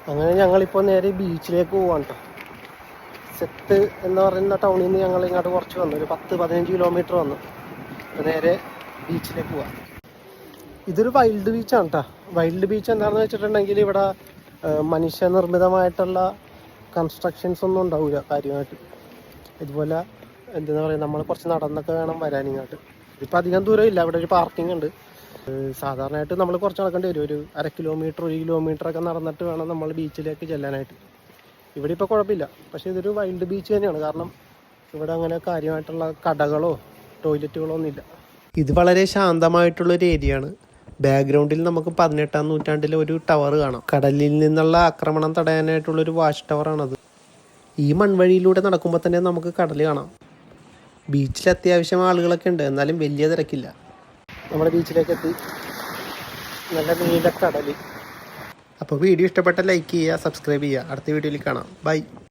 അങ്ങനെ ഞങ്ങളിപ്പോൾ നേരെ ബീച്ചിലേക്ക് പോവാണ് കേട്ടോ. സെറ്റ് എന്ന് പറയുന്ന ടൗണിൽ നിന്ന് ഞങ്ങൾ ഇങ്ങോട്ട് കുറച്ച് വന്നു, ഒരു 10-15 കിലോമീറ്റർ വന്നു. അപ്പോൾ നേരെ ബീച്ചിലേക്ക് പോവാം. ഇതൊരു വൈൽഡ് ബീച്ചാണ് കേട്ടോ. വൈൽഡ് ബീച്ച് എന്താണെന്ന് വെച്ചിട്ടുണ്ടെങ്കിൽ ഇവിടെ മനുഷ്യനിർമ്മിതമായിട്ടുള്ള കൺസ്ട്രക്ഷൻസ് ഒന്നും ഉണ്ടാവില്ല കാര്യമായിട്ട്. ഇതുപോലെ എന്താ പറയുക, നമ്മൾ കുറച്ച് നടന്നൊക്കെ വേണം വരാൻ ഇങ്ങോട്ട്. ഇതിപ്പോൾ അധികം ദൂരം ഇല്ല, ഇവിടെ ഒരു പാർക്കിംഗ് ഉണ്ട്. സാധാരണയായിട്ട് നമ്മൾ കുറച്ച് നടക്കേണ്ടി വരും, ഒരു 1/2 കിലോമീറ്റർ 1 കിലോമീറ്ററൊക്കെ നടന്നിട്ട് വേണം നമ്മൾ ബീച്ചിലേക്ക് ചെല്ലാനായിട്ട്. ഇവിടെ ഇപ്പോൾ കുഴപ്പമില്ല, പക്ഷേ ഇതൊരു വൈൽഡ് ബീച്ച് തന്നെയാണ്. കാരണം ഇവിടെ അങ്ങനെ കാര്യമായിട്ടുള്ള കടകളോ ടോയ്ലറ്റുകളോ ഒന്നുമില്ല. ഇത് വളരെ ശാന്തമായിട്ടുള്ളൊരു ഏരിയ ആണ്. ബാക്ക്ഗ്രൗണ്ടിൽ നമുക്ക് 18-ാം നൂറ്റാണ്ടിലെ ഒരു ടവർ കാണാം. കടലിൽ നിന്നുള്ള ആക്രമണം തടയാനായിട്ടുള്ളൊരു വാച്ച് ടവറാണത്. ഈ മൺവഴിയിലൂടെ നടക്കുമ്പോൾ തന്നെ നമുക്ക് കടൽ കാണാം. ബീച്ചിൽ അത്യാവശ്യം ആളുകളൊക്കെ ഉണ്ട്, എന്നാലും വലിയ തിരക്കില്ല. നമ്മുടെ ബീച്ചിലേക്ക് എത്തി. നല്ല നീല കടൽ. അപ്പോൾ വീഡിയോ ഇഷ്ടപ്പെട്ട ലൈക്ക് ചെയ്യുക, സബ്സ്ക്രൈബ് ചെയ്യുക. അടുത്ത വീഡിയോയിൽ കാണാം. ബൈ.